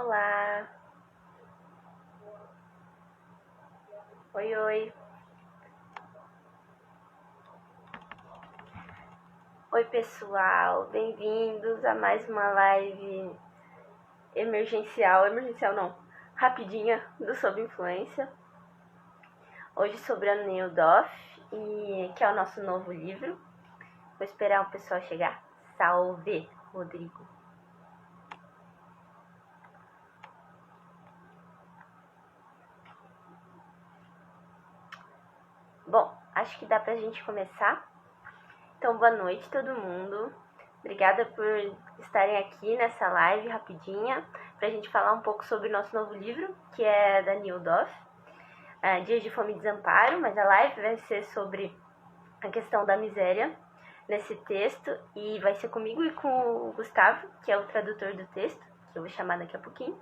Olá! Oi, oi! Oi, pessoal! Bem-vindos a mais uma live emergencial não, rapidinha, do Sob Influência. Hoje sobre a Neil Doff, que é o nosso novo livro. Vou esperar o pessoal chegar. Salve, Rodrigo! Bom, acho que dá pra gente começar. Então, boa noite todo mundo. Obrigada por estarem aqui nessa live rapidinha, pra gente falar um pouco sobre o nosso novo livro, que é da Neil Doff, Dias de Fome e Desamparo, mas a live vai ser sobre a questão da miséria nesse texto, e vai ser comigo e com o Gustavo, que é o tradutor do texto, que eu vou chamar daqui a pouquinho.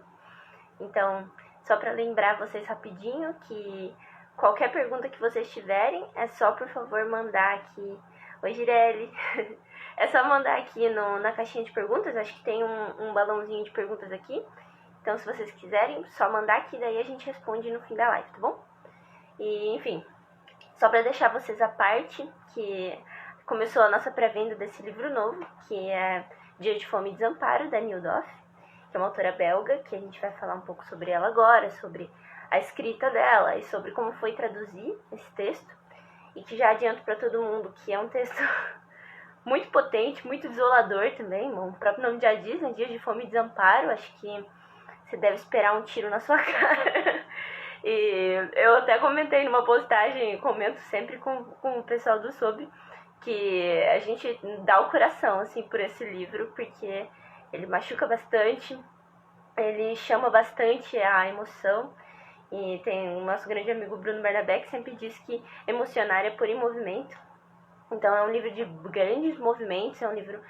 Então, só para lembrar vocês rapidinho que qualquer pergunta que vocês tiverem, é só, por favor, mandar aqui. Oi, Girelli! É só mandar aqui na caixinha de perguntas, acho que tem um balãozinho de perguntas aqui. Então, se vocês quiserem, só mandar aqui, daí a gente responde no fim da live, tá bom? E, enfim, só para deixar vocês à parte, que começou a nossa pré-venda desse livro novo, que é Dia de Fome e Desamparo, da Neil Doff, que é uma autora belga, que a gente vai falar um pouco sobre ela agora, sobre a escrita dela e sobre como foi traduzir esse texto. E que já adianto para todo mundo que é um texto muito potente, muito desolador também. O próprio nome já diz, né? Dias de Fome e Desamparo. Acho que você deve esperar um tiro na sua cara. E eu até comentei numa postagem, comento sempre com o pessoal do Sob, que a gente dá o coração, assim, por esse livro, porque ele machuca bastante, ele chama bastante a emoção. E tem o nosso grande amigo Bruno Bernabé, que sempre diz que emocionar é pôr em movimento. Então é um livro de grandes movimentos, é um livro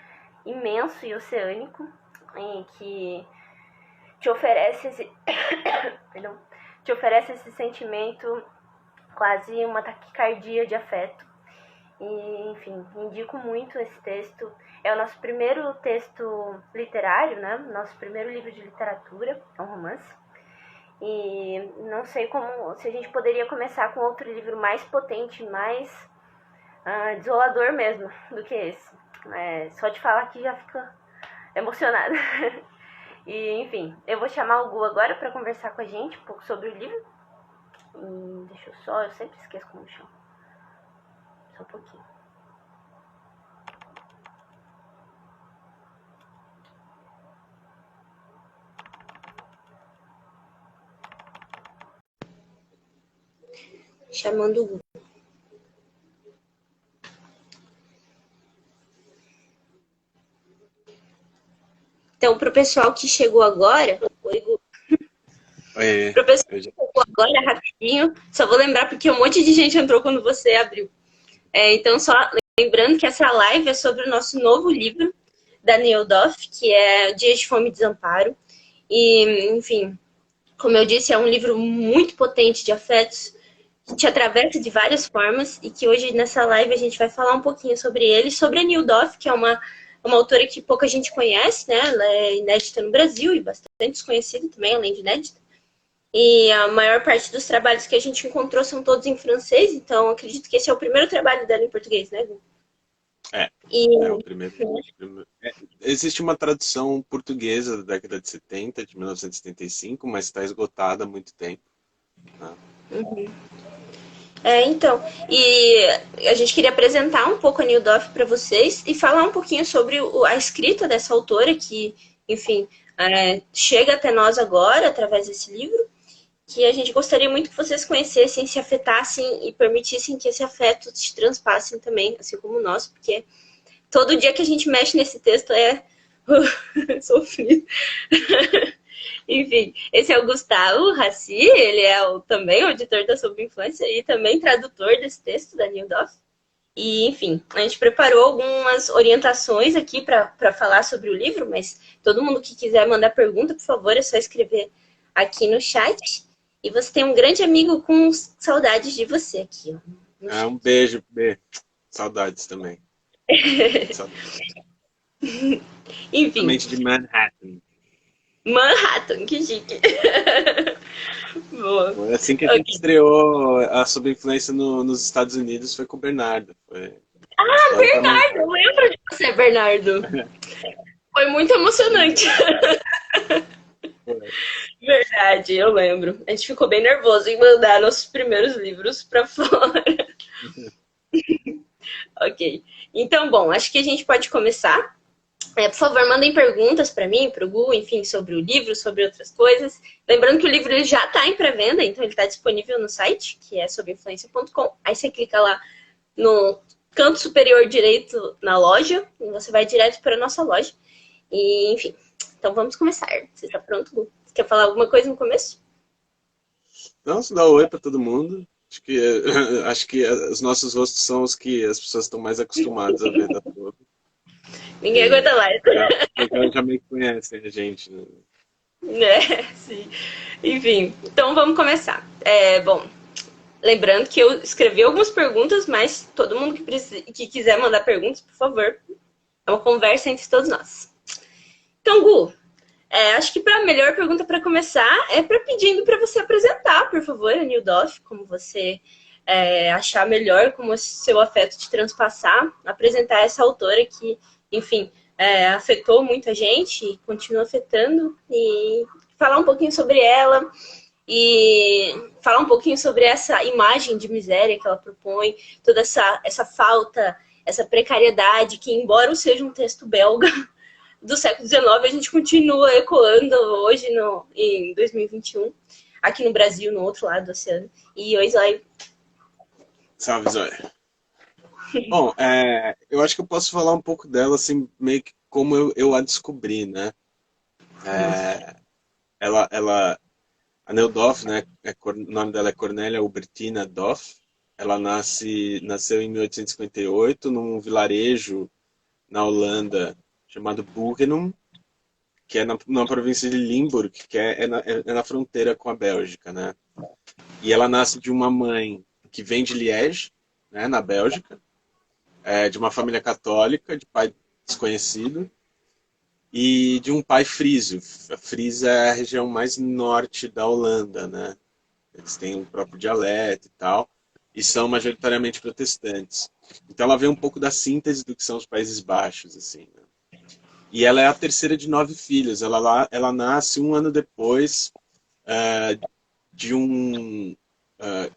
imenso e oceânico, em que te oferece esse te oferece esse sentimento, quase uma taquicardia de afeto. E, enfim, indico muito esse texto. É o nosso primeiro texto literário, né? Nosso primeiro livro de literatura, é um romance. E não sei se a gente poderia começar com outro livro mais potente, mais desolador mesmo do que esse. Só de falar aqui já fica emocionada. E, enfim, eu vou chamar o Gu agora para conversar com a gente um pouco sobre o livro. Deixa eu sempre esqueço como chama. Só um pouquinho. Chamando o Gu. Então, pro pessoal que chegou agora... Oi, Gu. Oi. Pro pessoal que chegou agora, rapidinho, só vou lembrar porque um monte de gente entrou quando você abriu. Então, só lembrando que essa live é sobre o nosso novo livro da Neil Doff, que é Dias de Fome e Desamparo. E, enfim, como eu disse, é um livro muito potente de afetos, que te atravessa de várias formas, e que hoje nessa live a gente vai falar um pouquinho sobre ele, sobre a Neil Doff, que é uma autora que pouca gente conhece, né? Ela é inédita no Brasil e bastante desconhecida também, além de inédita. E a maior parte dos trabalhos que a gente encontrou são todos em francês, então acredito que esse é o primeiro trabalho dela em português, né, Gu? É o primeiro. Existe uma tradução portuguesa da década de 70, de 1975, mas está esgotada há muito tempo. Né? Uhum. Então, e a gente queria apresentar um pouco a Neil Doff para vocês e falar um pouquinho sobre a escrita dessa autora que, enfim, chega até nós agora através desse livro, que a gente gostaria muito que vocês conhecessem, se afetassem e permitissem que esse afeto te transpassem também, assim como nós, porque todo dia que a gente mexe nesse texto é sofrido. Enfim, esse é o Gustavo Raci, ele é também o editor da Sob Influência e também tradutor desse texto da Neil Doff. E, enfim, a gente preparou algumas orientações aqui para falar sobre o livro, mas todo mundo que quiser mandar pergunta, por favor, é só escrever aqui no chat. E você tem um grande amigo com saudades de você aqui. Ó, Um beijo, B. Saudades também. Enfim. Somente de Manhattan. Manhattan, que chique. Boa. Foi assim que a gente Ok. estreou a Sob Influência nos Estados Unidos, foi com o Bernardo. Foi Ah, história para mais verdade, eu tarde. lembro de você, Bernardo. Foi muito emocionante. Foi. Verdade, eu lembro. A gente ficou bem nervoso em mandar nossos primeiros livros pra fora. Ok. Então, bom, acho que a gente pode começar. Por favor, mandem perguntas para mim, para o Gu, enfim, sobre o livro, sobre outras coisas. Lembrando que o livro ele já está em pré-venda, então ele está disponível no site, que é sobinfluência.com. Aí você clica lá no canto superior direito na loja, e você vai direto para a nossa loja. E, enfim, então vamos começar. Você está pronto, Gu? Você quer falar alguma coisa no começo? Então, se dá um oi para todo mundo. Acho que os nossos rostos são os que as pessoas estão mais acostumadas a ver da Toby. Ninguém aguenta mais. Porque elas já meio que conhecem a gente, né? É, sim. Enfim, então vamos começar. Bom, lembrando que eu escrevi algumas perguntas, mas todo mundo que quiser mandar perguntas, por favor, é uma conversa entre todos nós. Então, Gu, acho que para a melhor pergunta para começar é para pedindo para você apresentar, por favor, a New Doff, como você achar melhor, como o seu afeto te transpassar, apresentar essa autora que, enfim, afetou muita gente e continua afetando, e falar um pouquinho sobre ela e falar um pouquinho sobre essa imagem de miséria que ela propõe, toda essa falta, essa precariedade, que embora seja um texto belga do século XIX, a gente continua ecoando hoje em 2021, aqui no Brasil, no outro lado do oceano. E oi, Zóio. Salve, Zóia. Bom, eu acho que eu posso falar um pouco dela, assim, meio que como eu a descobri, né? É, ela, a Nell Doff, né? O nome dela é Cornélia Hubertina Doff. Ela nasceu em 1858 num vilarejo na Holanda chamado Boegenum, que é na província de Limburg, que é na fronteira com a Bélgica, né? E ela nasce de uma mãe que vem de Liège, né, na Bélgica, de uma família católica, de pai desconhecido, e de um pai frísio. A Frisia é a região mais norte da Holanda, né? Eles têm um próprio dialeto e tal, e são majoritariamente protestantes. Então ela vê um pouco da síntese do que são os Países Baixos, assim, né? E ela é a terceira de 9 filhos. Ela nasce um ano depois de um uh,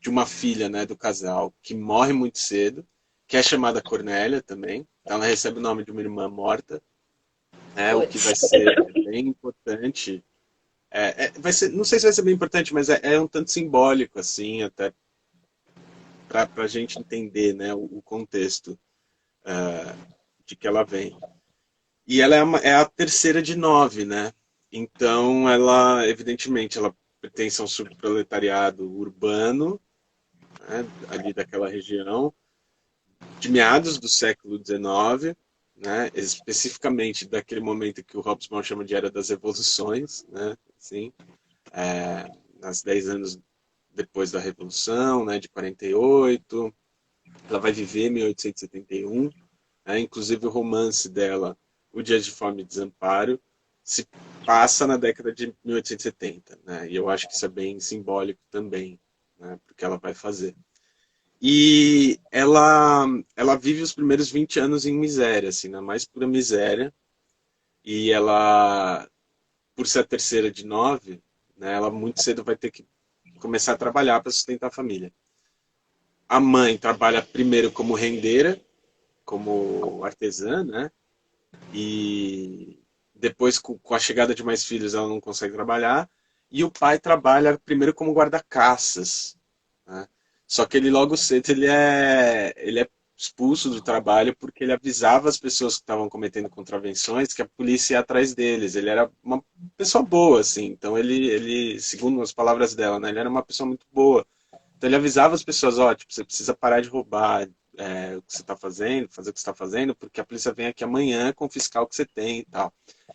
de uma filha, né, do casal que morre muito cedo, que é chamada Cornélia também. Então ela recebe o nome de uma irmã morta, né, o que vai ser bem importante. Vai ser, não sei se vai ser bem importante, mas é um tanto simbólico assim, até para a gente entender, né, o contexto de que ela vem. E ela é a terceira de 9, né? Então ela, evidentemente, ela pertence a um subproletariado urbano, né, ali daquela região, de meados do século XIX, né, especificamente daquele momento que o Hobsbawm chama de Era das Revoluções, né, assim, nas 10 anos depois da Revolução, né, de 48. Ela vai viver em 1871, né, inclusive o romance dela, O Dia de Fome e Desamparo, se passa na década de 1870, né, e eu acho que isso é bem simbólico também, né, porque ela vai fazer. E ela vive os primeiros 20 anos em miséria, assim, na mais pura miséria. E ela, por ser a terceira de 9, né, ela muito cedo vai ter que começar a trabalhar para sustentar a família. A mãe trabalha primeiro como rendeira, como artesã, né? E depois, com a chegada de mais filhos, ela não consegue trabalhar. E o pai trabalha primeiro como guarda-caças, né? Só que ele logo cedo ele é expulso do trabalho porque ele avisava as pessoas que estavam cometendo contravenções que a polícia ia atrás deles. Ele era uma pessoa boa, assim. Então segundo as palavras dela, né, ele era uma pessoa muito boa. Então ele avisava as pessoas, ó, tipo, você precisa parar de roubar o que você está fazendo, fazer o que você está fazendo, porque a polícia vem aqui amanhã confiscar o que você tem e tal.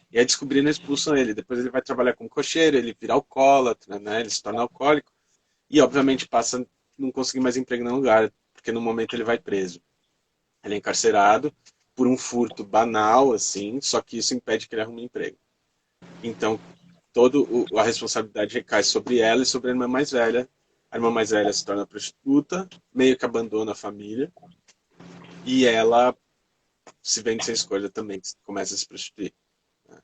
E aí descobrindo expulsam ele. Depois ele vai trabalhar como cocheiro, ele vira alcoólatra, né? Ele se torna alcoólico. E obviamente passa a não conseguir mais emprego no lugar, porque no momento ele vai preso. Ele é encarcerado por um furto banal, assim, só que isso impede que ele arrume emprego. Então, a responsabilidade recai sobre ela e sobre a irmã mais velha. A irmã mais velha se torna prostituta, meio que abandona a família, e ela se vende sem escolha também, começa a se prostituir. Né?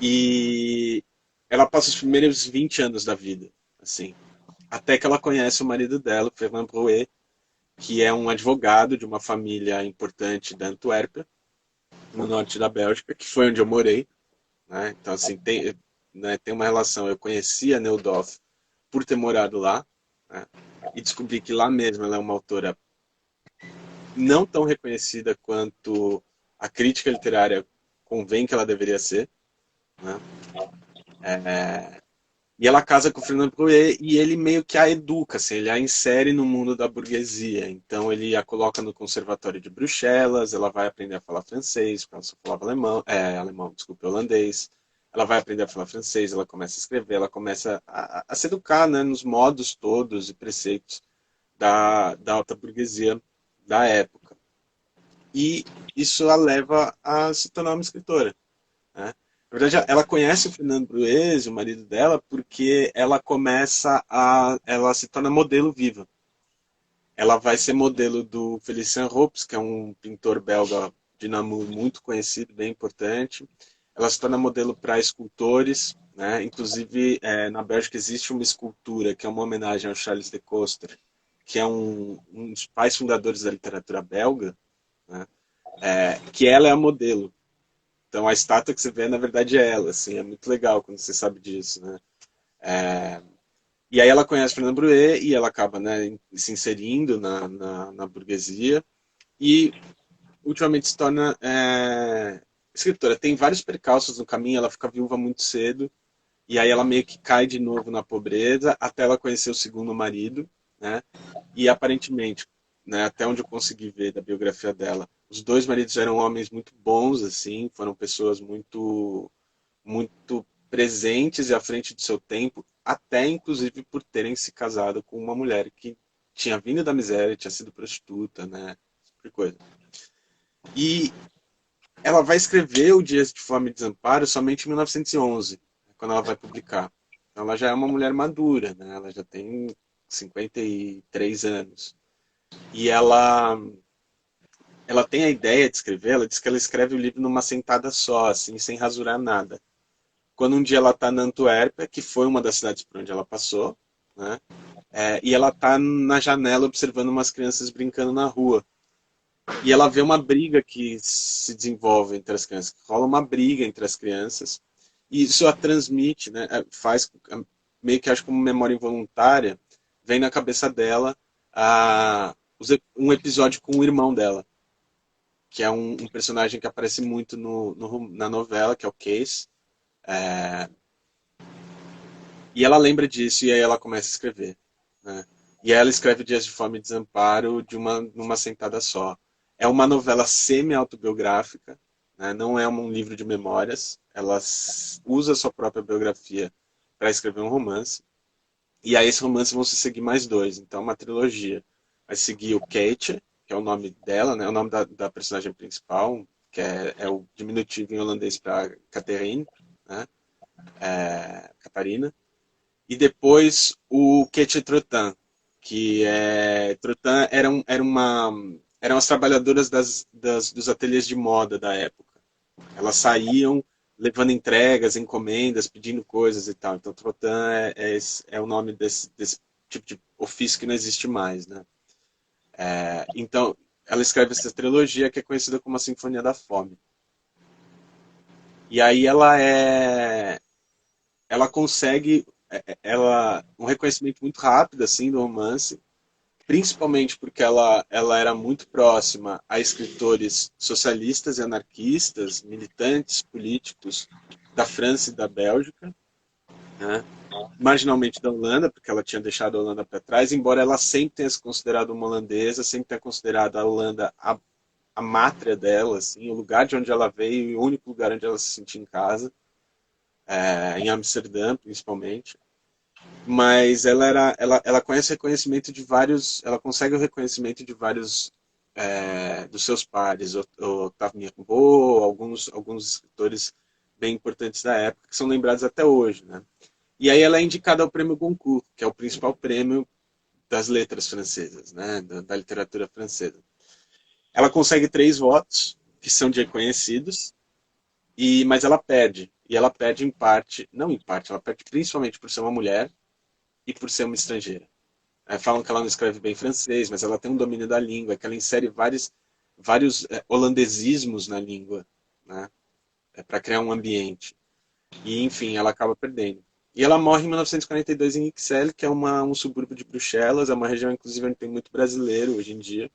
E ela passa os primeiros 20 anos da vida, assim, até que ela conhece o marido dela, o Fernand Brouet, que é um advogado de uma família importante da Antuérpia, no norte da Bélgica, que foi onde eu morei. Né? Então, assim, tem uma relação. Eu conheci a Neudorf por ter morado lá, né? E descobri que lá mesmo ela é uma autora não tão reconhecida quanto a crítica literária convém que ela deveria ser. Né? E ela casa com o Fernando Prouet e ele meio que a educa, assim, ele a insere no mundo da burguesia. Então ele a coloca no Conservatório de Bruxelas, ela vai aprender a falar francês, porque ela só falava alemão, desculpa, holandês. Ela vai aprender a falar francês, ela começa a escrever, ela começa a se educar, né, nos modos todos e preceitos da alta burguesia da época. E isso a leva a se tornar uma escritora. Né? Na verdade, ela conhece o Fernando Bruez, o marido dela, porque ela se torna modelo viva. Ela vai ser modelo do Félicien Rops, que é um pintor belga de Namur muito conhecido, bem importante. Ela se torna modelo para escultores, né? Inclusive, na Bélgica existe uma escultura que é uma homenagem ao Charles de Coster, que é um dos pais fundadores da literatura belga, né? Que ela é a modelo. Então a estátua que você vê, na verdade, é ela, assim, é muito legal quando você sabe disso, né? E aí ela conhece Fernand Brouet e ela acaba, né, se inserindo na burguesia e ultimamente se torna escritora. Tem vários percalços no caminho, ela fica viúva muito cedo e aí ela meio que cai de novo na pobreza até ela conhecer o segundo marido, né? E aparentemente, né, até onde eu consegui ver da biografia dela, os dois maridos eram homens muito bons, assim, foram pessoas muito presentes e à frente do seu tempo, até inclusive por terem se casado com uma mulher que tinha vindo da miséria, tinha sido prostituta, né? Esse tipo de coisa. E ela vai escrever O Dias de Fome e Desamparo somente em 1911, quando ela vai publicar. Então ela já é uma mulher madura, né? Ela já tem 53 anos. E ela tem a ideia de escrever, ela diz que ela escreve o livro numa sentada só, assim, sem rasurar nada. Quando um dia ela está na Antuérpia, que foi uma das cidades por onde ela passou, né? E ela está na janela observando umas crianças brincando na rua. E ela vê uma briga que se desenvolve entre as crianças. Rola uma briga entre as crianças. E isso a transmite, né? Faz meio que acho como memória involuntária, vem na cabeça dela um episódio com o irmão dela, que é um personagem que aparece muito na novela, que é o Case. É, E ela lembra disso e aí ela começa a escrever. Né? E aí ela escreve Dias de Fome e Desamparo numa sentada só. É uma novela semi-autobiográfica, né? Não é um livro de memórias. Ela usa a sua própria biografia para escrever um romance. E aí esse romance vão se seguir mais dois. Então é uma trilogia. Vai seguir o Kate, que é o nome dela, né? O nome da personagem principal, que é o diminutivo em holandês para Catherine, né? Catarina. E depois o Quetie Trotin, Trotin eram as trabalhadoras dos ateliês de moda da época. Elas saíam levando entregas, encomendas, pedindo coisas e tal. Então Trotin é o nome desse tipo de ofício que não existe mais, né? Então ela escreve essa trilogia que é conhecida como a Sinfonia da Fome. E aí ela consegue um reconhecimento muito rápido assim do romance, principalmente porque ela era muito próxima a escritores socialistas e anarquistas, militantes políticos da França e da Bélgica, né? Marginalmente da Holanda, porque ela tinha deixado a Holanda para trás, embora ela sempre tenha se considerado uma holandesa, sempre tenha considerado a Holanda a mátria dela, assim, o lugar de onde ela veio e o único lugar onde ela se sentia em casa, em Amsterdã, principalmente. Mas ela conhece o reconhecimento de vários, ela consegue o reconhecimento de vários dos seus pares, o Octave Mirbeau, alguns escritores bem importantes da época, que são lembrados até hoje, né? E aí ela é indicada ao prêmio Goncourt, que é o principal prêmio das letras francesas, né? Da literatura francesa. Ela consegue 3 votos, que são de reconhecidos, mas ela perde. E ela perde em parte, não em parte, ela perde principalmente por ser uma mulher e por ser uma estrangeira. Falam que ela não escreve bem francês, mas ela tem um domínio da língua, que ela insere vários holandesismos na língua, né? Para criar um ambiente. E, enfim, ela acaba perdendo. E ela morre em 1942 em Ixelles, que é um subúrbio de Bruxelas, é uma região, inclusive, onde tem muito brasileiro hoje em dia.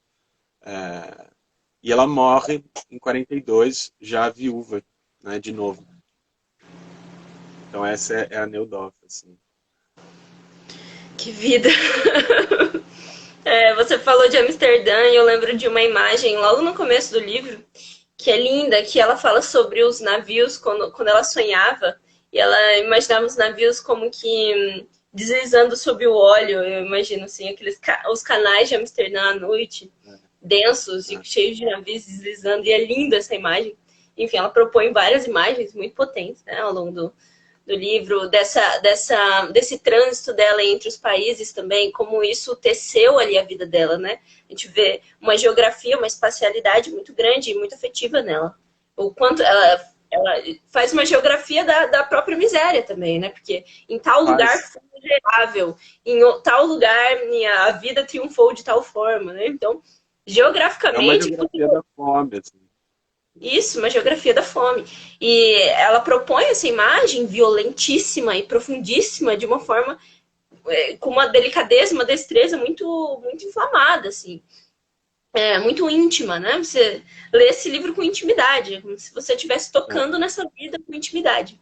E ela morre em 42, já viúva, né, de novo. Então essa é a Neudorf, assim. Que vida! Você falou de Amsterdã e eu lembro de uma imagem logo no começo do livro que é linda, que ela fala sobre os navios quando ela sonhava e ela imaginava os navios como que deslizando sob o óleo, eu imagino assim, os canais de Amsterdã à noite, densos e cheios de navios deslizando, e é linda essa imagem. Enfim, ela propõe várias imagens muito potentes, né, ao longo do livro, desse trânsito dela entre os países também, como isso teceu ali a vida dela, né? A gente vê uma geografia, uma espacialidade muito grande e muito afetiva nela. O quanto ela faz uma geografia da própria miséria também, né? Porque em tal lugar foi miserável, em tal lugar a vida triunfou de tal forma, né? Então, É uma geograficamente, geografia da fome, assim. isso, uma geografia da fome. E ela propõe essa imagem violentíssima e profundíssima de uma forma com uma delicadeza, uma destreza muito inflamada, assim. Muito íntima, né? Você lê esse livro com intimidade, como se você estivesse tocando nessa vida com intimidade.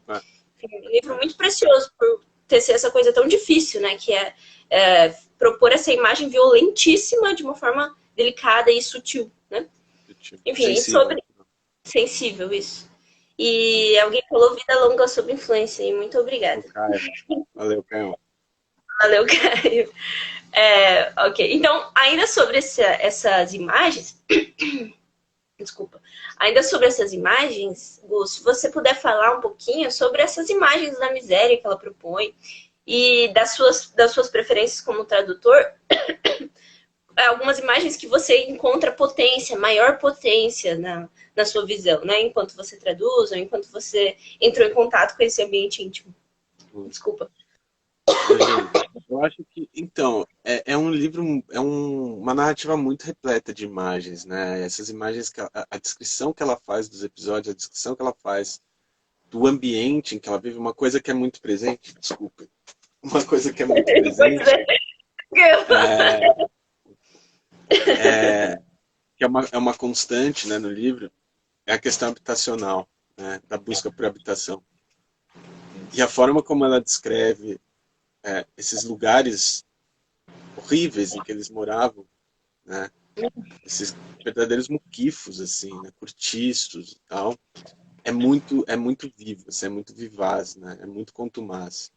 Enfim, é um livro muito precioso por tecer essa coisa tão difícil, né? Que propor essa imagem violentíssima de uma forma delicada e sutil, né? Enfim, Sensível. sensível isso. E alguém falou vida longa sob influência, e muito obrigada. Valeu, Caio. Valeu, Caio. Ok, então, ainda sobre essas imagens, desculpa, ainda sobre essas imagens, Gus, se você puder falar um pouquinho sobre essas imagens da miséria que ela propõe e das suas preferências como tradutor, algumas imagens que você encontra potência, maior potência na sua visão, né? Enquanto você traduz, ou enquanto você entrou em contato com esse ambiente íntimo. Desculpa. Imagina. Eu acho que, então, é um livro, uma narrativa muito repleta de imagens, né? Essas imagens, a descrição que ela faz dos episódios, a descrição que ela faz do ambiente em que ela vive, uma coisa que é muito presente, desculpa, uma coisa que é muito presente, que é uma constante, né, no livro, é a questão habitacional, né, da busca por habitação. E a forma como ela descreve esses lugares horríveis em que eles moravam, né, esses verdadeiros muquifos, assim, né, cortiços e tal, é muito vivo, assim, é muito vivaz, né, é muito contumaz.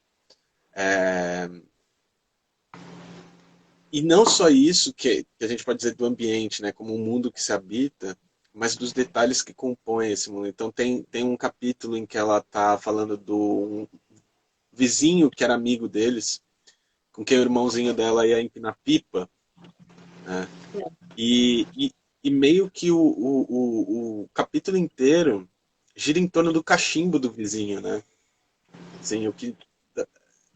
E não só isso que a gente pode dizer do ambiente, né, como um mundo que se habita, mas dos detalhes que compõem esse mundo. Então tem um capítulo em que ela está falando do vizinho que era amigo deles, com quem o irmãozinho dela ia empinar pipa, né? E meio que o capítulo inteiro gira em torno do cachimbo do vizinho, né? Assim,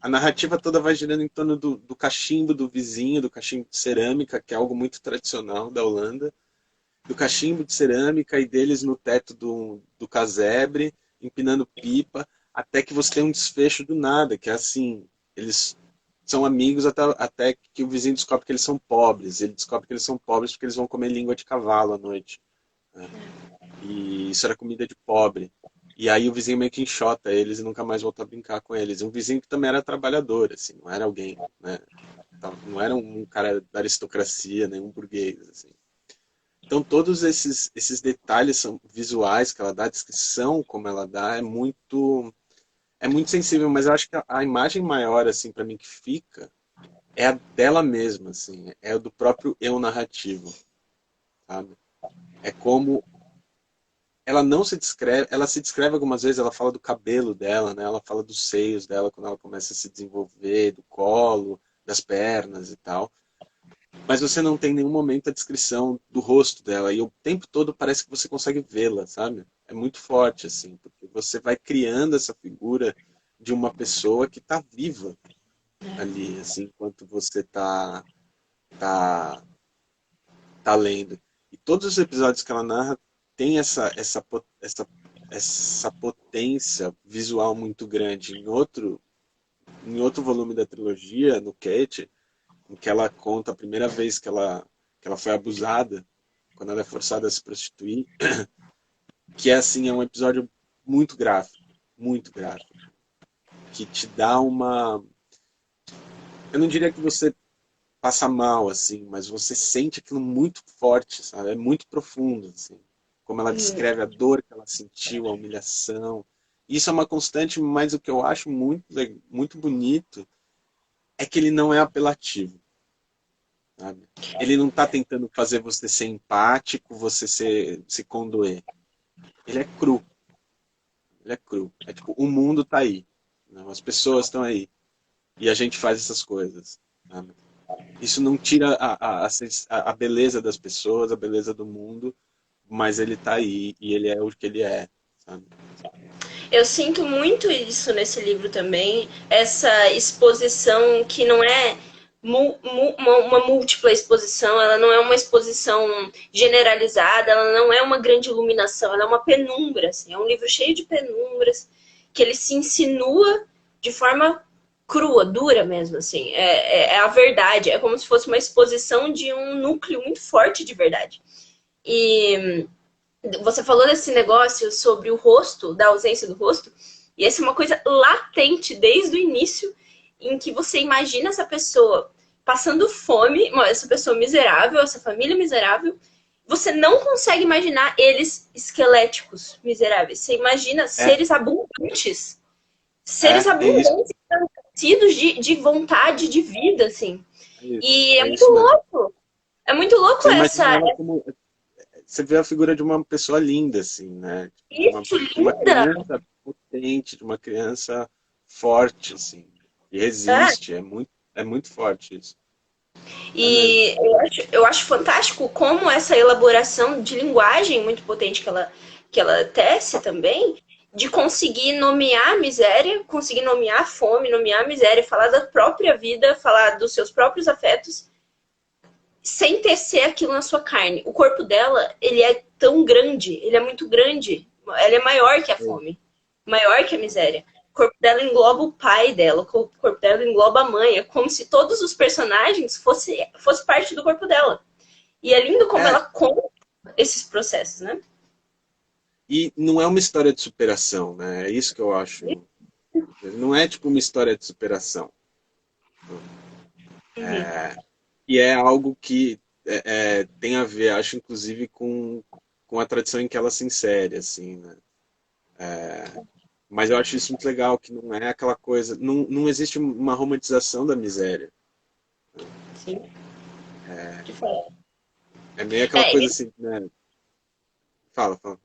a narrativa toda vai girando em torno do cachimbo do vizinho, do cachimbo de cerâmica, que é algo muito tradicional da Holanda, do cachimbo de cerâmica e deles no teto do casebre, empinando pipa, até que você tem um desfecho do nada, que é assim, eles são amigos até que o vizinho descobre que eles são pobres. Ele descobre que eles são pobres porque eles vão comer língua de cavalo à noite, né? E isso era comida de pobre. E aí o vizinho meio que enxota eles e nunca mais volta a brincar com eles. Um vizinho que também era trabalhador, assim, não era alguém, né? Não era um cara da aristocracia, nem um burguês, assim. Então todos esses detalhes são visuais que ela dá, a descrição como ela dá, é muito sensível, mas eu acho que a imagem maior, assim, para mim que fica é a dela mesma, assim, é o do próprio eu narrativo, sabe? É como ela não se descreve, ela se descreve algumas vezes, ela fala do cabelo dela, né? Ela fala dos seios dela quando ela começa a se desenvolver, do colo, das pernas e tal. Mas você não tem em nenhum momento a descrição do rosto dela. E o tempo todo parece que você consegue vê-la, sabe? É muito forte, assim, porque você vai criando essa figura de uma pessoa que está viva ali, assim, enquanto você tá, tá lendo. E todos os episódios que ela narra tem essa potência visual muito grande. Em outro volume da trilogia, no Kate, em que ela conta a primeira vez que ela foi abusada, quando ela é forçada a se prostituir, que é assim, é um episódio muito gráfico, que te dá uma... Eu não diria que você passa mal, assim, mas você sente aquilo muito forte, sabe? É muito profundo, assim. Como ela descreve a dor que ela sentiu, a humilhação. Isso é uma constante, mas o que eu acho muito bonito é que ele não é apelativo, sabe? Ele não está tentando fazer você ser empático, você se condoer. Ele é cru. Ele é cru. É tipo, o mundo está aí. Né? As pessoas estão aí. E a gente faz essas coisas. Sabe? Isso não tira a beleza das pessoas, a beleza do mundo, mas ele está aí e ele é o que ele é. Sabe? Eu sinto muito isso nesse livro também, essa exposição que não é uma múltipla exposição, ela não é uma exposição generalizada, ela não é uma grande iluminação, ela é uma penumbra, assim, é um livro cheio de penumbras, que ele se insinua de forma crua, dura mesmo, assim, é a verdade, é como se fosse uma exposição de um núcleo muito forte de verdade. E você falou desse negócio sobre o rosto, da ausência do rosto, e essa é uma coisa latente desde o início, em que você imagina essa pessoa passando fome, essa pessoa miserável, essa família miserável, você não consegue imaginar eles esqueléticos miseráveis. Você imagina É, seres é isso. abundantes, nascidos de vontade, de vida, assim. É isso. E É isso mesmo. é muito louco Você imagina essa ela como. Você vê a figura de uma pessoa linda, assim, né? isso De uma linda. criança potente, de uma criança forte, assim. E É, resiste. É muito forte isso. É mesmo. e eu acho fantástico como essa elaboração de linguagem muito potente que ela tece também, de conseguir nomear a miséria, conseguir nomear a fome, nomear a miséria, falar da própria vida, falar dos seus próprios afetos, sem tecer aquilo na sua carne. O corpo dela, ele é tão grande, ele é muito grande, ele é maior que a fome, maior que a miséria. O corpo dela engloba o pai dela, o corpo dela engloba a mãe, é como se todos os personagens fosse parte do corpo dela. E é lindo como É, ela conta esses processos, né? e não é uma história de superação, né? É isso que eu acho. Não é tipo uma história de superação. Uhum. E é algo que tem a ver, acho, inclusive, com a tradição em que ela se insere, assim, né? Mas eu acho isso muito legal, que não é aquela coisa... Não existe uma romantização da miséria. Sim, de fato. É meio aquela É, coisa assim, né? Fala, fala.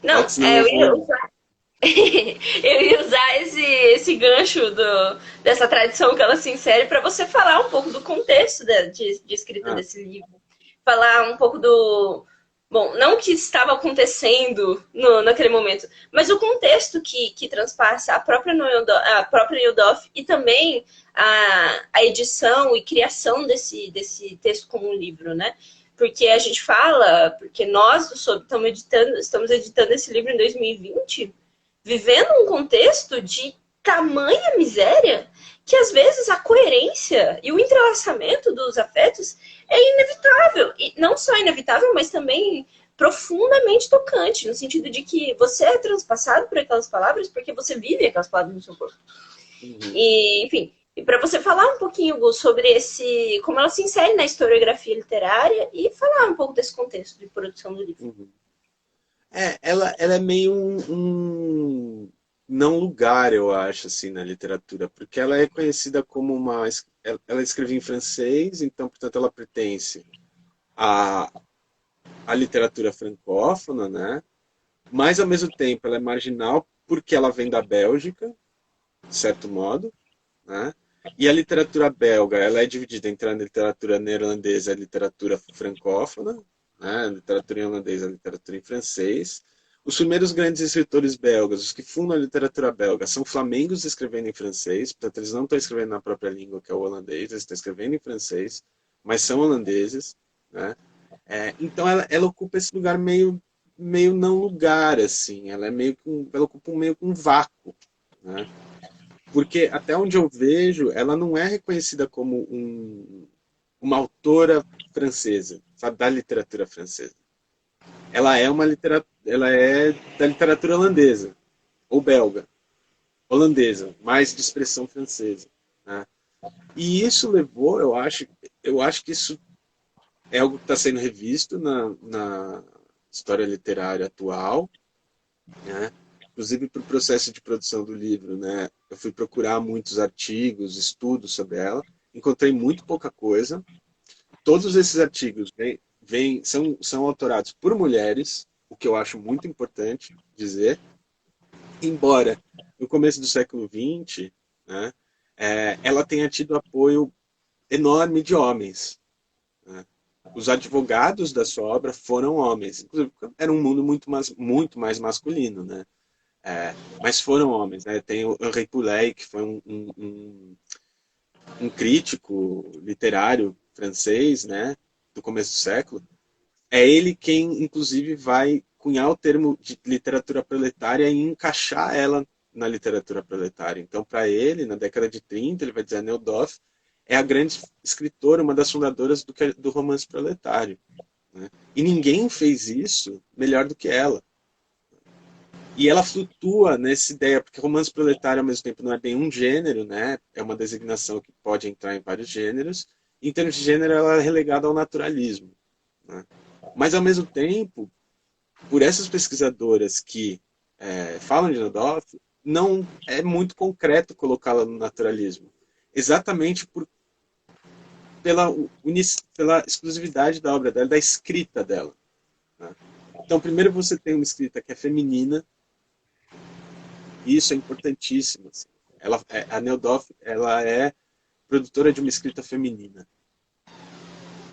Fala não, que senão eu eu ia vou... usar, eu ia usar esse gancho dessa tradição que ela se insere para você falar um pouco do contexto de escrita Ah, desse livro. Falar um pouco do. Bom, não o que estava acontecendo naquele momento, mas o contexto que transpassa a própria Neudorf e também a edição e criação desse texto como um livro, né? Porque a gente fala, porque nós estamos editando esse livro em 2020, vivendo um contexto de tamanha miséria que às vezes a coerência e o entrelaçamento dos afetos é inevitável. E não só inevitável, mas também profundamente tocante, no sentido de que você é transpassado por aquelas palavras porque você vive aquelas palavras no seu corpo. uhum, E, enfim, e para você falar um pouquinho, Gu, sobre como ela se insere na historiografia literária e falar um pouco desse contexto de produção do livro. uhum. Ela é meio não lugar, eu acho, assim, na literatura, porque ela é conhecida como ela escreveu em francês, então, portanto, ela pertence à, à literatura francófona, né? mas ao mesmo tempo ela é marginal porque ela vem da Bélgica, de certo modo, né? E a literatura belga, ela é dividida entre a literatura neerlandesa e a literatura francófona, né? A literatura em holandês e a literatura em francês. Os primeiros grandes escritores belgas, os que fundam a literatura belga, são flamengos escrevendo em francês, portanto eles não estão escrevendo na própria língua, que é o holandês, eles estão escrevendo em francês, mas são holandeses, né? Então ela ocupa esse lugar meio não lugar, assim, ela é ela ocupa meio que um vácuo, né? Porque até onde eu vejo, ela não é reconhecida como uma autora francesa, sabe, da literatura francesa. Ela é da literatura holandesa ou belga, holandesa, mais de expressão francesa, né? E isso levou, eu acho que isso é algo que está sendo revisto na história literária atual, né? Inclusive para o processo de produção do livro, né? Eu fui procurar muitos artigos, estudos sobre ela, encontrei muito pouca coisa. Todos esses artigos são autorados por mulheres, o que eu acho muito importante dizer, embora no começo do século XX, né, ela tenha tido apoio enorme de homens, né? Os advogados da sua obra foram homens, inclusive era um mundo muito mais masculino, né? Mas foram homens, né? Tem o Henri Poulet, que foi um crítico literário francês, né? Do começo do século. É ele quem, inclusive, vai cunhar o termo de literatura proletária e encaixar ela na literatura proletária. Então, para ele, na década de 30, ele vai dizer a Neudorf é a grande escritora, uma das fundadoras do romance proletário, né? E ninguém fez isso melhor do que ela. E ela flutua nessa ideia, porque romance proletário ao mesmo tempo não é bem um gênero, né? É uma designação que pode entrar em vários gêneros. Em termos de gênero, ela é relegada ao naturalismo, né? Mas ao mesmo tempo, por essas pesquisadoras que falam de Nodorf, não é muito concreto colocá-la no naturalismo. Exatamente pela, pela exclusividade da obra dela, da escrita dela, né? Então, primeiro você tem uma escrita que é feminina, e isso é importantíssimo. Assim. A Neudorf, ela é produtora de uma escrita feminina.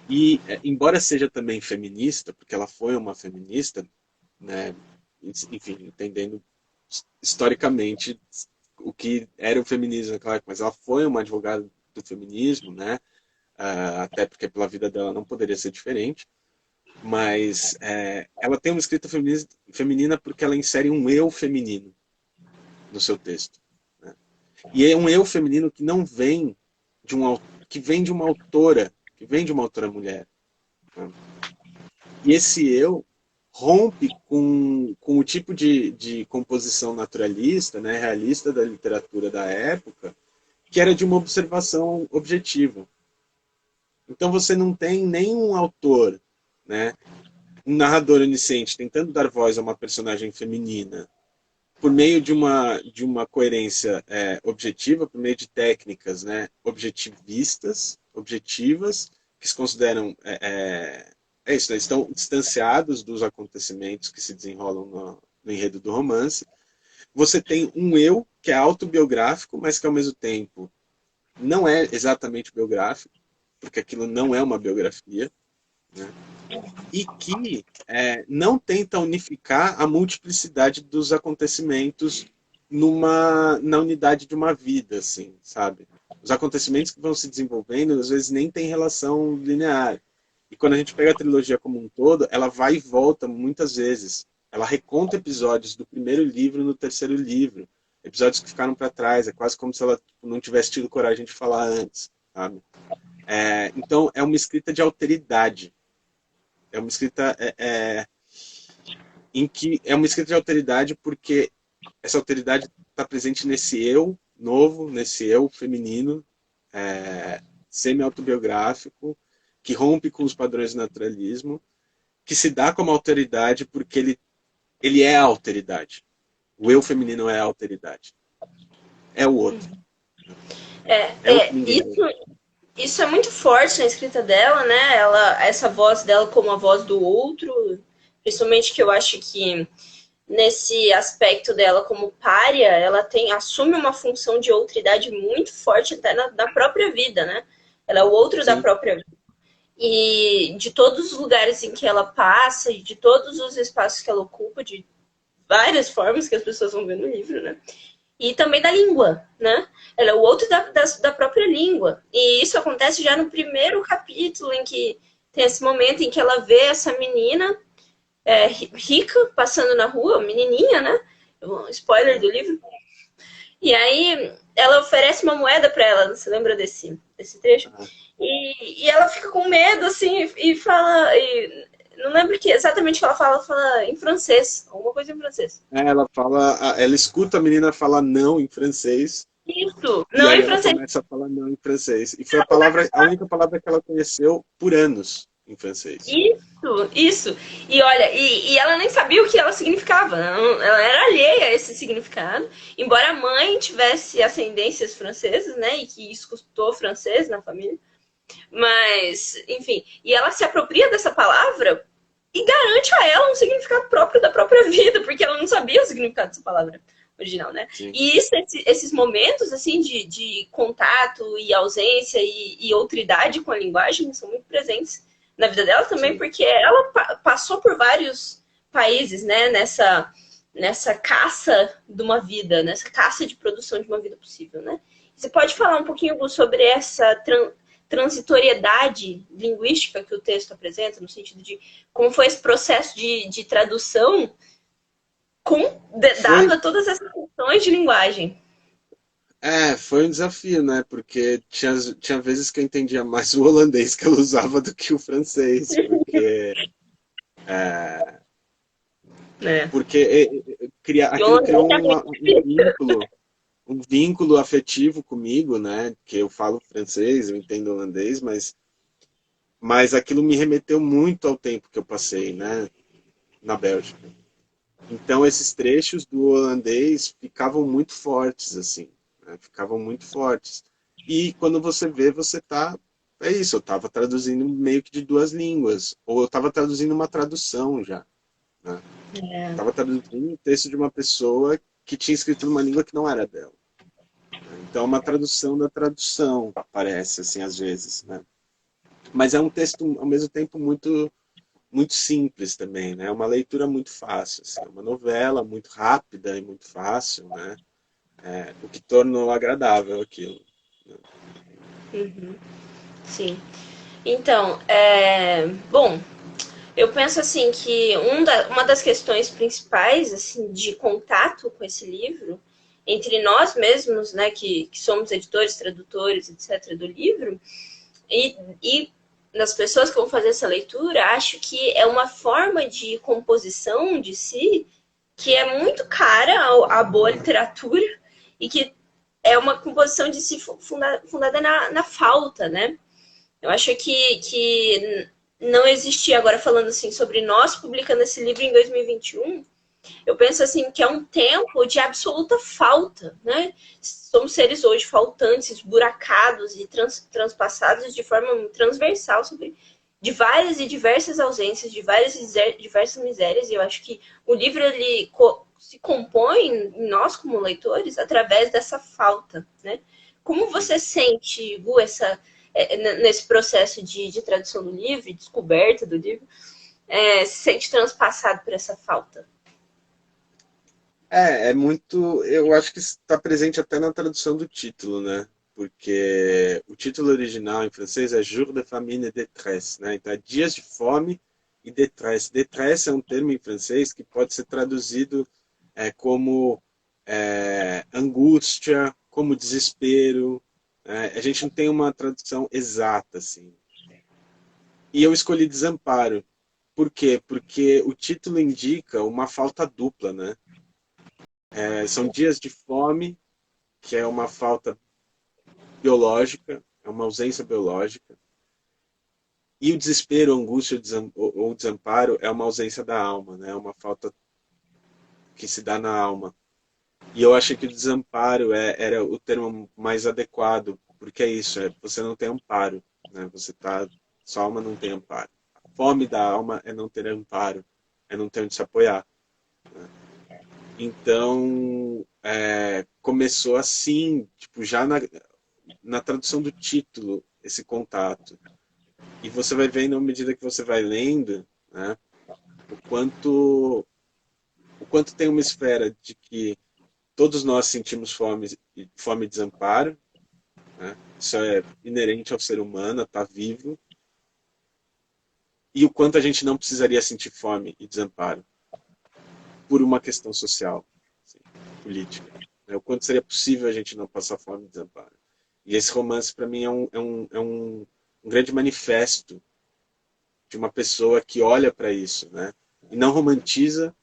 E, embora seja também feminista, porque ela foi uma feminista, né, enfim, entendendo historicamente o que era o feminismo naquela época, mas ela foi uma advogada do feminismo, né, até porque pela vida dela não poderia ser diferente, mas ela tem uma escrita feminina porque ela insere um eu feminino no seu texto, né? E é um eu feminino que não vem que vem de uma autora, que vem de uma autora mulher, né? E esse eu rompe com o tipo de composição naturalista, né, realista da literatura da época, que era de uma observação objetiva. Então você não tem nenhum autor, né, um narrador onisciente tentando dar voz a uma personagem feminina por meio de uma coerência objetiva, por meio de técnicas, né, objetivas, que se consideram isso, né, estão distanciados dos acontecimentos que se desenrolam no enredo do romance. Você tem um eu que é autobiográfico, mas que ao mesmo tempo não é exatamente biográfico, porque aquilo não é uma biografia, né? E que não tenta unificar a multiplicidade dos acontecimentos na unidade de uma vida, assim, sabe? Os acontecimentos que vão se desenvolvendo, às vezes, nem têm relação linear. E quando a gente pega a trilogia como um todo, ela vai e volta muitas vezes. Ela reconta episódios do primeiro livro no terceiro livro. Episódios que ficaram para trás. É quase como se ela não tivesse tido coragem de falar antes, sabe? Então, é uma escrita de alteridade. É uma escrita em que é uma escrita de alteridade porque essa alteridade está presente nesse eu novo, nesse eu feminino, semi-autobiográfico, que rompe com os padrões do naturalismo, que se dá como alteridade porque ele é a alteridade. O eu feminino é a alteridade. É o outro. É o que ninguém isso é muito forte na escrita dela, né? Essa voz dela como a voz do outro, principalmente que eu acho que nesse aspecto dela como pária, ela assume uma função de outridade muito forte até na própria vida, né? Ela é o outro da Sim. própria vida. E de todos os lugares em que ela passa, e de todos os espaços que ela ocupa, de várias formas que as pessoas vão ver no livro, né? E também da língua, né? Ela é o outro da própria língua. E isso acontece já no primeiro capítulo, em que tem esse momento em que ela vê essa menina rica passando na rua, menininha, né? Um spoiler do livro. E aí ela oferece uma moeda para ela, você lembra desse trecho? Ah. E ela fica com medo, assim, e fala. Não lembro exatamente o que ela fala em francês, alguma coisa em francês. Ela fala, ela escuta a menina falar não em francês, Isso, e não aí em ela francês. começa a falar não em francês. E foi a palavra, a única palavra que ela conheceu por anos em francês. Isso. E olha, e ela nem sabia o que ela significava. Ela era alheia a esse significado. Embora a mãe tivesse ascendências francesas, né? E que escutou francês na família. Mas, enfim. E ela se apropria dessa palavra e garante a ela um significado próprio da própria vida, porque ela não sabia o significado dessa palavra original, né? Sim. E esses momentos, assim, de contato e ausência e outridade com a linguagem são muito presentes na vida dela também, Sim. porque ela passou por vários países, né, nessa caça de uma vida, nessa caça de produção de uma vida possível, né? Você pode falar um pouquinho sobre essa transitoriedade linguística que o texto apresenta, no sentido de como foi esse processo de tradução Foi, dado a todas essas funções de linguagem. foi um desafio, né? Porque tinha vezes que eu entendia mais o holandês que ela usava do que o francês, é, Né? porque E aquilo criou é muito difícil. um vínculo afetivo comigo, né? Que eu falo francês, eu entendo holandês, mas aquilo me remeteu muito ao tempo que eu passei, né? Na Bélgica. Então esses trechos do holandês ficavam muito fortes, assim, né? Ficavam muito fortes. E quando você vê, você tá, é isso, eu estava traduzindo meio que de duas línguas, ou eu estava traduzindo uma tradução já, né? É. Estava traduzindo um texto de uma pessoa que tinha escrito numa língua que não era dela. Então, é uma tradução da tradução, parece, assim, às vezes, né? Mas é um texto, ao mesmo tempo, muito simples também, né? É uma leitura muito fácil, assim, é uma novela muito rápida e muito fácil, né? O que tornou agradável aquilo. Né? Uhum, sim. Então, bom, eu penso assim que uma das questões principais assim de contato com esse livro entre nós mesmos, né, que somos editores, tradutores, etc., do livro, e das pessoas que vão fazer essa leitura, acho que é uma forma de composição de si que é muito cara à boa literatura e que é uma composição de si fundada na falta, né? Eu acho que não existia, agora falando assim sobre nós publicando esse livro em 2021, eu penso assim que é um tempo de absoluta falta, né? Somos seres hoje faltantes, buracados e transpassados de forma transversal sobre de várias e diversas ausências, de várias e diversas misérias. E eu acho que o livro ele se compõe em nós como leitores através dessa falta, né? Como Sim. você sente, Gu, nesse processo de tradução do livro, descoberta do livro, se sente transpassado por essa falta? É muito. Eu acho que está presente até na tradução do título, né? Porque o título original em francês é Jour de famine et détresse, né? Então é dias de fome e détresse. Détresse é um termo em francês que pode ser traduzido como angústia, como desespero. A gente não tem uma tradução exata, assim. E eu escolhi desamparo. Por quê? Porque o título indica uma falta dupla, né? São dias de fome, que é uma falta biológica, é uma ausência biológica. E o desespero, a angústia ou o desamparo é uma ausência da alma, né? É uma falta que se dá na alma. E eu achei que o desamparo era o termo mais adequado, porque é isso, você não tem amparo, né? Sua alma não tem amparo. A fome da alma é não ter amparo, é não ter onde se apoiar. Né? Então, começou assim, tipo, já na tradução do título, esse contato. E você vai vendo, à medida que você vai lendo, né, o quanto, o quanto tem uma esfera de que todos nós sentimos fome e desamparo, né? Isso é inerente ao ser humano, a estar vivo, e o quanto a gente não precisaria sentir fome e desamparo por uma questão social, assim, política. Né? O quanto seria possível a gente não passar fome e desamparo. E esse romance, para mim, é um grande manifesto de uma pessoa que olha para isso, né? E não romantiza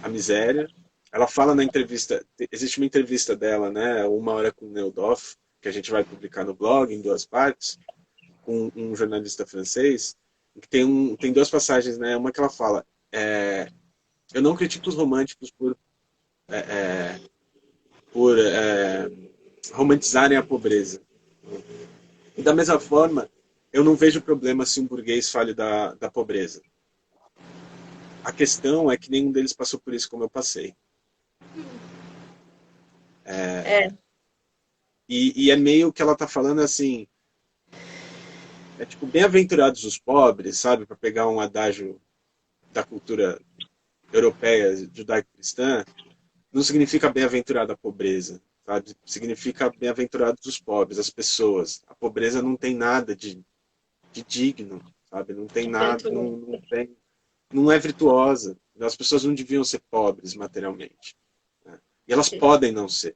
a miséria. Ela fala na entrevista, existe uma entrevista dela, né? Uma hora com o Neil Doff, que a gente vai publicar no blog em 2 partes, com um jornalista francês, que tem 2 passagens, né? Uma que ela fala, eu não critico os românticos por romantizarem a pobreza. E da mesma forma, eu não vejo problema se um burguês fale da pobreza. A questão é que nenhum deles passou por isso como eu passei. É, E é meio que ela tá falando assim, é tipo, bem-aventurados os pobres, sabe? Para pegar um adágio da cultura europeia, judaico-cristã, não significa bem-aventurada a pobreza, sabe? Significa bem-aventurados os pobres, as pessoas. A pobreza não tem nada de digno, sabe? Não tem nada, perfeito. não é virtuosa. As pessoas não deviam ser pobres materialmente, né? E elas podem não ser.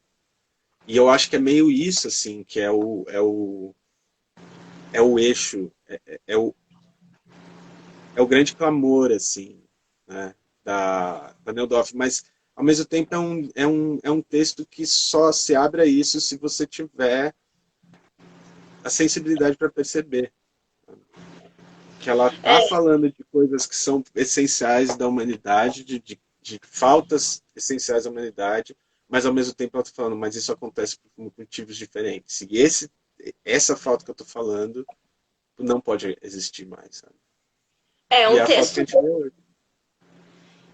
E eu acho que é meio isso, assim, que é o eixo, é o grande clamor, assim, né, da Neudorf. Mas, ao mesmo tempo, é um texto que só se abre a isso se você tiver a sensibilidade para perceber que ela está É, falando de coisas que são essenciais da humanidade, de faltas essenciais da humanidade, mas ao mesmo tempo ela está falando, mas isso acontece por motivos diferentes. E essa falta que eu estou falando não pode existir mais, sabe? é E um é a falta que a texto. gente vê hoje.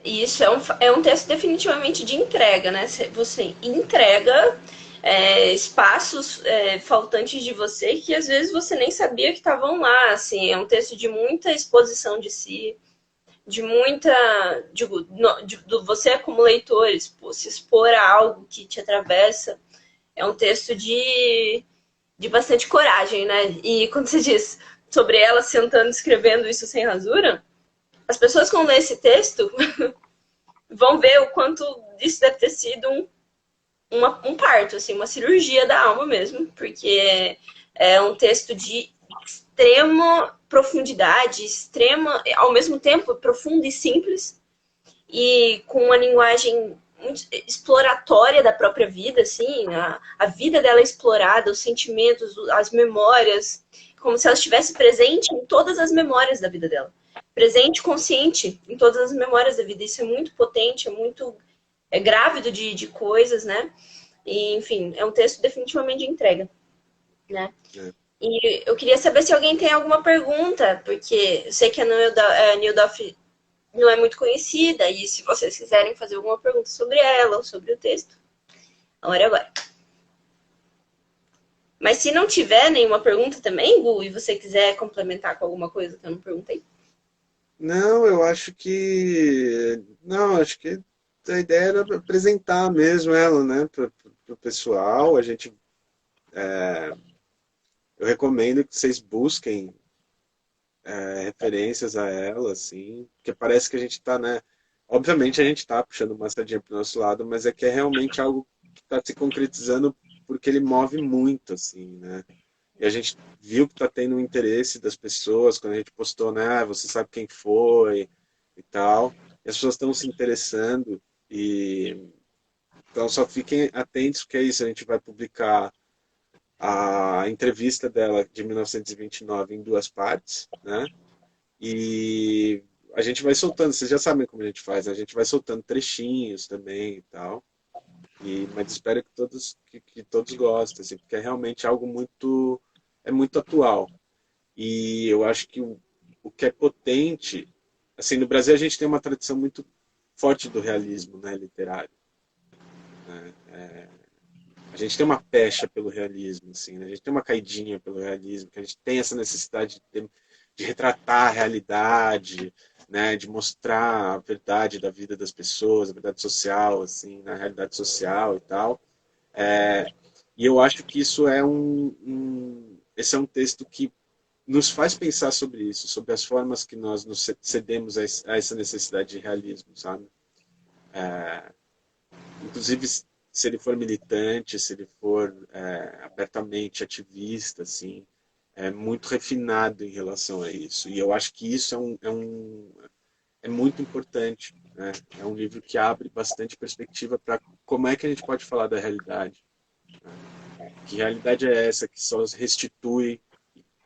Isso é um texto definitivamente de entrega, né? Você entrega espaços faltantes de você que às vezes você nem sabia que estavam lá. Assim, é um texto de muita exposição de si, de muita. Digo, você como leitor, se expor a algo que te atravessa. É um texto de bastante coragem, né? E quando você diz sobre ela sentando escrevendo isso sem rasura, as pessoas que vão ler esse texto vão ver o quanto isso deve ter sido um parto, assim, uma cirurgia da alma mesmo, porque é um texto de extrema profundidade, extrema, ao mesmo tempo profundo e simples, e com uma linguagem muito exploratória da própria vida, assim, a vida dela é explorada, os sentimentos, as memórias, como se ela estivesse presente em todas as memórias da vida dela. Presente, consciente em todas as memórias da vida. Isso é muito potente, é muito grávido de coisas, né? E, enfim, é um texto definitivamente de entrega, né? Né? E eu queria saber se alguém tem alguma pergunta, porque eu sei que a Neil Duff não é muito conhecida, e se vocês quiserem fazer alguma pergunta sobre ela ou sobre o texto, a hora é agora. Mas se não tiver nenhuma pergunta também, Gu, e você quiser complementar com alguma coisa que eu não perguntei. Não, eu acho que. Não, acho que a ideia era apresentar mesmo ela, né, para o pessoal. Eu recomendo que vocês busquem referências a ela, assim, porque parece que a gente está, né? Obviamente a gente está puxando uma sardinha para o nosso lado, mas é que é realmente algo que está se concretizando porque ele move muito, assim, né? E a gente viu que está tendo um interesse das pessoas quando a gente postou, né? Você sabe quem foi e tal. E as pessoas estão se interessando e então só fiquem atentos que é isso. A gente vai publicar a entrevista dela de 1929 em 2 partes, né? E a gente vai soltando. Vocês já sabem como a gente faz, né? A gente vai soltando trechinhos também e tal. Mas espero que todos gostem, assim, porque é realmente algo muito atual. E eu acho que o que é potente, assim, no Brasil a gente tem uma tradição muito forte do realismo, né, literário. Né? A gente tem uma pecha pelo realismo, assim, né? A gente tem uma caidinha pelo realismo, que a gente tem essa necessidade de retratar a realidade, né? De mostrar a verdade da vida das pessoas, a verdade social, assim, na realidade social e tal. E eu acho que isso esse é um texto que nos faz pensar sobre isso, sobre as formas que nós nos cedemos a essa necessidade de realismo, sabe? Inclusive, se ele for militante, se ele for abertamente ativista, assim, é muito refinado em relação a isso. E eu acho que isso é muito importante. Né? É um livro que abre bastante perspectiva para como é que a gente pode falar da realidade. Né? Que realidade é essa que só restitui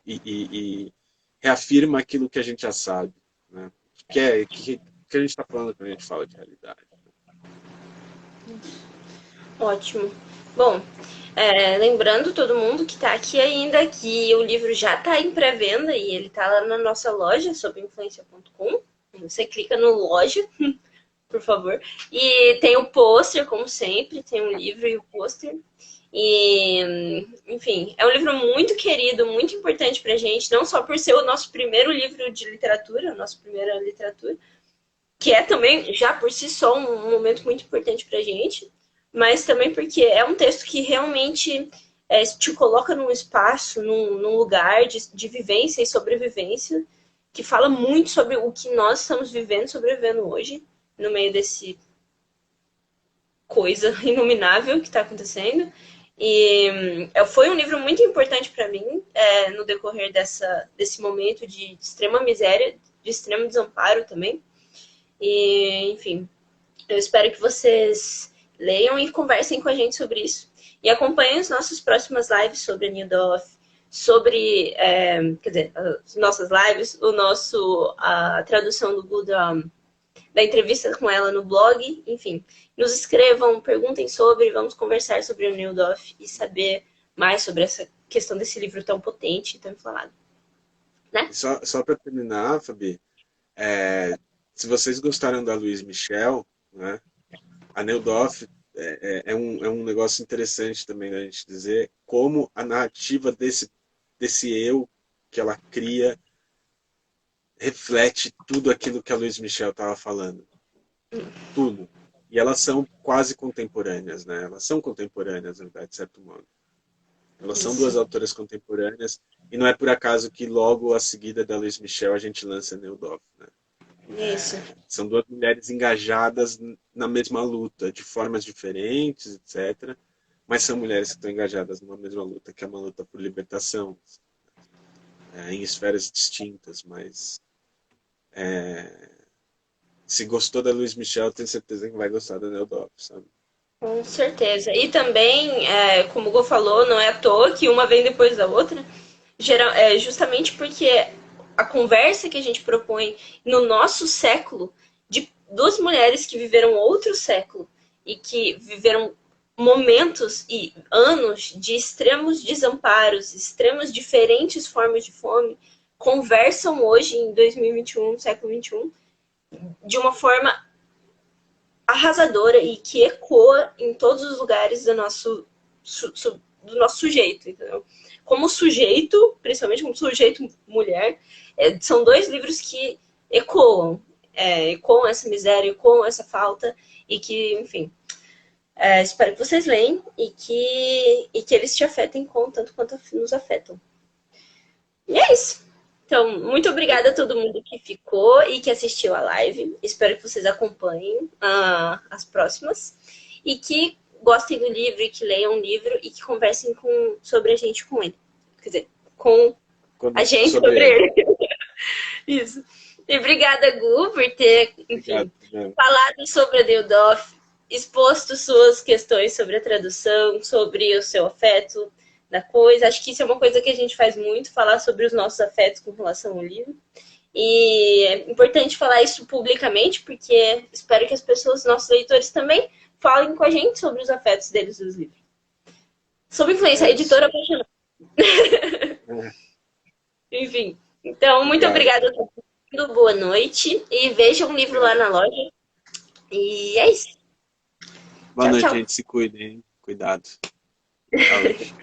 e reafirma aquilo que a gente já sabe. Né? Que a gente está falando quando a gente fala de realidade. Ótimo. Bom, lembrando todo mundo que está aqui ainda que o livro já está em pré-venda e ele está lá na nossa loja, sobinfluência.com. Você clica no loja, por favor. E tem o pôster, como sempre, tem o livro e o pôster. E, enfim, é um livro muito querido, muito importante pra gente, não só por ser o nosso primeiro livro de literatura, a nossa primeira literatura, que é também, já por si só, um momento muito importante pra gente, mas também porque é um texto que realmente te coloca num espaço, num lugar de vivência e sobrevivência, que fala muito sobre o que nós estamos vivendo, sobrevivendo hoje, no meio desse coisa inominável que está acontecendo. E foi um livro muito importante para mim no decorrer desse momento de extrema miséria, de extremo desamparo também. E, enfim, eu espero que vocês leiam e conversem com a gente sobre isso. E acompanhem as nossas próximas lives sobre a New Doff, sobre, quer dizer, as nossas lives, a tradução do Buda, da entrevista com ela no blog, enfim. Nos escrevam, perguntem sobre, vamos conversar sobre o Neil Doff e saber mais sobre essa questão desse livro tão potente e tão inflamado. Né? Só para terminar, Fabi, se vocês gostaram da Louise Michel, né, a Neil Doff é um negócio interessante também da gente dizer como a narrativa desse eu que ela cria reflete tudo aquilo que a Louise Michel estava falando. Tudo. E elas são quase contemporâneas, né? Elas são contemporâneas, na verdade, de certo modo. Elas são duas autoras contemporâneas e não é por acaso que logo a seguida da Louise Michel a gente lança Neil Doff, né? Isso. São duas mulheres engajadas na mesma luta, de formas diferentes, etc. Mas são mulheres que estão engajadas numa mesma luta, que é uma luta por libertação, em esferas distintas, mas se gostou da Louise Michel, tenho certeza que vai gostar da Neil Doff, sabe? Com certeza. E também, como o Gô falou, não é à toa que uma vem depois da outra, justamente porque a conversa que a gente propõe no nosso século, de duas mulheres que viveram outro século e que viveram momentos e anos de extremos desamparos, extremas diferentes formas de fome, conversam hoje em 2021, século 21, de uma forma arrasadora e que ecoa em todos os lugares do nosso sujeito, entendeu? Como sujeito, principalmente como sujeito mulher, são dois livros que ecoam essa miséria, ecoam essa falta e que, enfim, espero que vocês leiam e que eles te afetem tanto quanto nos afetam. E é isso. Então, muito obrigada a todo mundo que ficou e que assistiu a live. Espero que vocês acompanhem as próximas e que gostem do livro e que leiam o livro e que conversem sobre a gente com ele. Quer dizer, com a gente sobre ele. Isso. E obrigada, Gu, por ter, enfim, falado sobre a Neil Doff, exposto suas questões sobre a tradução, sobre o seu afeto da coisa. Acho que isso é uma coisa que a gente faz muito, falar sobre os nossos afetos com relação ao livro. E é importante falar isso publicamente, porque espero que as pessoas, nossos leitores também, falem com a gente sobre os afetos deles dos livros. Sob influência, a editora apaixonada. Enfim, então, muito obrigada a todo mundo, boa noite, e vejam o livro lá na loja. E é isso. Boa Tchau, noite, tchau. gente. Se cuidem. Cuidado. Saúde.